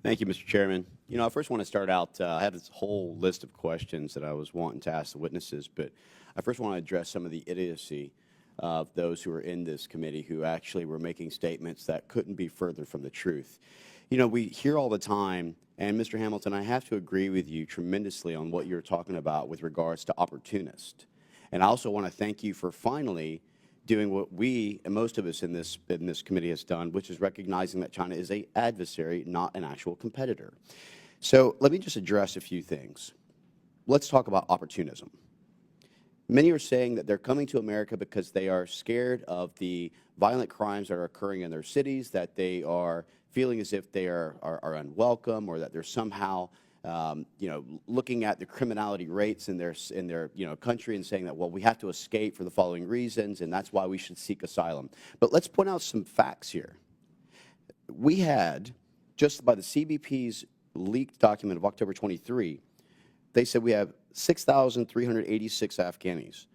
Thank you, Mr. Chairman. I first want to start out, I have this whole list of questions that I was wanting to ask the witnesses, but I first want to address some of the idiocy of those who are in this committee who actually were making statements that couldn't be further from the truth. We hear all the time, and Mr. Hamilton, I have to agree with you tremendously on what you're talking about with regards to opportunist. And I also want to thank you for finally doing what we and most of us in this committee has done, which is recognizing that China is an adversary, not an actual competitor. So let me just address a few things. Let's talk about opportunism. Many are saying that they're coming to America because they are scared of the violent crimes that are occurring in their cities, that they are feeling as if they are unwelcome, or that they're somehow looking at the criminality rates in their country and saying that, well, we have to escape for the following reasons, and that's why we should seek asylum. But let's point out some facts here. We had, just by the CBP's leaked document of October 23, they said we have 6,386 Afghanis,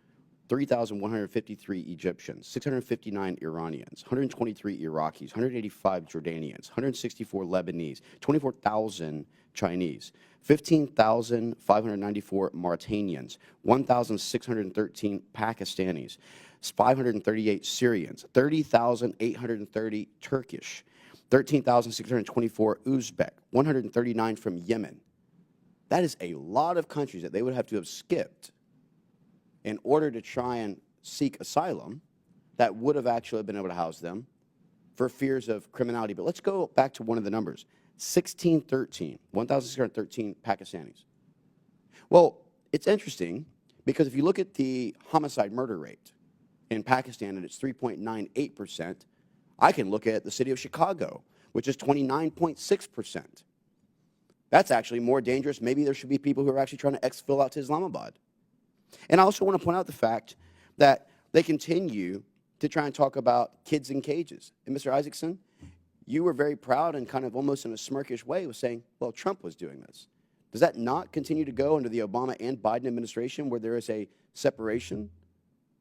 3,153 Egyptians, 659 Iranians, 123 Iraqis, 185 Jordanians, 164 Lebanese, 24,000 Chinese, 15,594 Mauritanians, 1,613 Pakistanis, 538 Syrians, 30,830 Turkish, 13,624 Uzbek, 139 from Yemen. That is a lot of countries that they would have to have skipped in order to try and seek asylum that would have actually been able to house them for fears of criminality. But let's go back to one of the numbers, 1,613 Pakistanis. Well, it's interesting because if you look at the homicide murder rate in Pakistan, and it's 3.98%, I can look at the city of Chicago, which is 29.6%. That's actually more dangerous. Maybe there should be people who are actually trying to exfil out to Islamabad. And I also want to point out the fact that they continue to try and talk about kids in cages. And Mr. Isaacson, you were very proud and kind of almost in a smirkish way was saying, well, Trump was doing this. Does that not continue to go under the Obama and Biden administration where there is a separation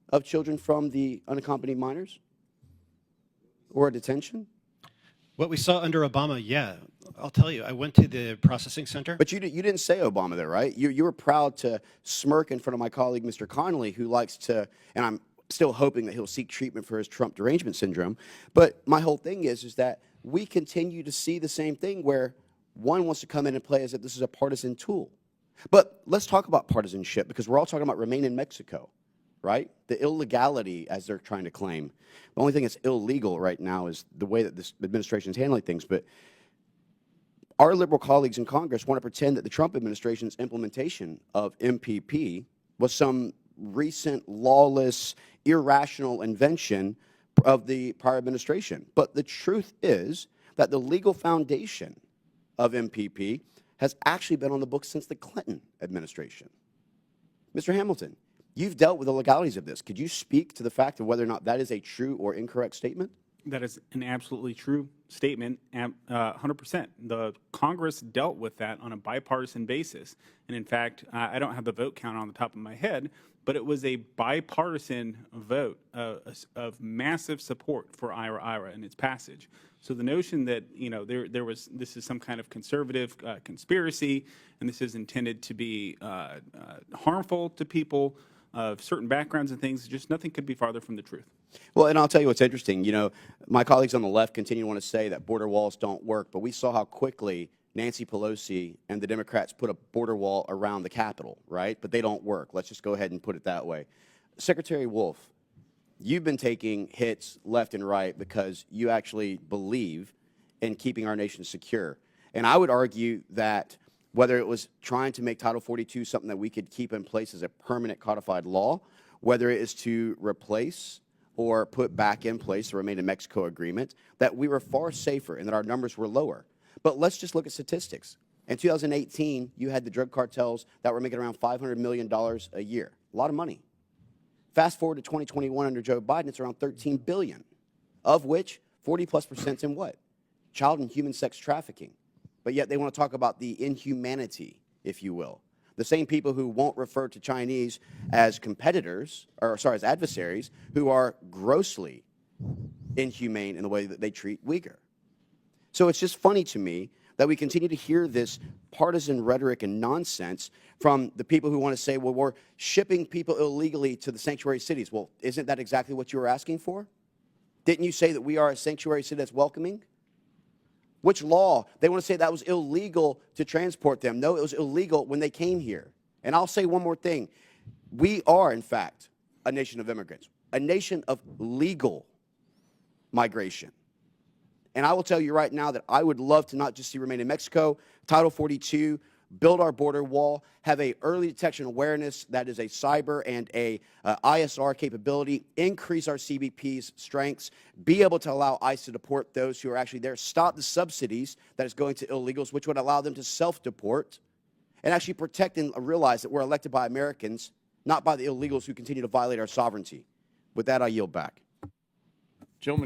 of children from the unaccompanied minors or a detention? What we saw under Obama, yeah. I'll tell you, I went to the processing center. But you didn't say Obama there, right? You were proud to smirk in front of my colleague, Mr. Connolly, who likes to, and I'm still hoping that he'll seek treatment for his Trump derangement syndrome. But my whole thing is that we continue to see the same thing where one wants to come in and play as if this is a partisan tool. But let's talk about partisanship, because we're all talking about remain in Mexico, right? The illegality, as they're trying to claim. The only thing that's illegal right now is the way that this administration is handling things. But our liberal colleagues in Congress want to pretend that the Trump administration's implementation of MPP was some recent, lawless, irrational invention of the prior administration. But the truth is that the legal foundation of MPP has actually been on the books since the Clinton administration. Mr. Hamilton, you've dealt with the legalities of this. Could you speak to the fact of whether or not that is a true or incorrect statement? That is an absolutely true statement, 100%. The Congress dealt with that on a bipartisan basis. And in fact, I don't have the vote count on the top of my head, but it was a bipartisan vote of massive support for IRA and its passage. So the notion that, this is some kind of conservative conspiracy, and this is intended to be harmful to people of certain backgrounds and things, just nothing could be farther from the truth. Well, and I'll tell you what's interesting. My colleagues on the left continue to want to say that border walls don't work, but we saw how quickly Nancy Pelosi and the Democrats put a border wall around the Capitol, right? But they don't work. Let's just go ahead and put it that way. Secretary Wolf, you've been taking hits left and right because you actually believe in keeping our nation secure. And I would argue that whether it was trying to make Title 42 something that we could keep in place as a permanent codified law, whether it is to replace or put back in place the Remain in Mexico agreement, that we were far safer and that our numbers were lower. But let's just look at statistics. In 2018, you had the drug cartels that were making around $500 million a year. A lot of money. Fast forward to 2021 under Joe Biden, it's around $13 billion, of which 40+% in what? Child and human sex trafficking. But yet they want to talk about the inhumanity, if you will. The same people who won't refer to Chinese as competitors, or sorry, as adversaries, who are grossly inhumane in the way that they treat Uyghur. So it's just funny to me that we continue to hear this partisan rhetoric and nonsense from the people who want to say, well, we're shipping people illegally to the sanctuary cities. Well, isn't that exactly what you were asking for? Didn't you say that we are a sanctuary city that's welcoming? Which law? They want to say that was illegal to transport them. No, it was illegal when they came here. And I'll say one more thing. We are, in fact, a nation of immigrants, a nation of legal migration. And I will tell you right now that I would love to not just see remain in Mexico, Title 42, build our border wall, have a early detection awareness that is a cyber and a ISR capability, increase our CBP's strengths, be able to allow ICE to deport those who are actually there, stop the subsidies that is going to illegals, which would allow them to self-deport, and actually protect and realize that we're elected by Americans, not by the illegals who continue to violate our sovereignty. With that, I yield back. Gentlemen.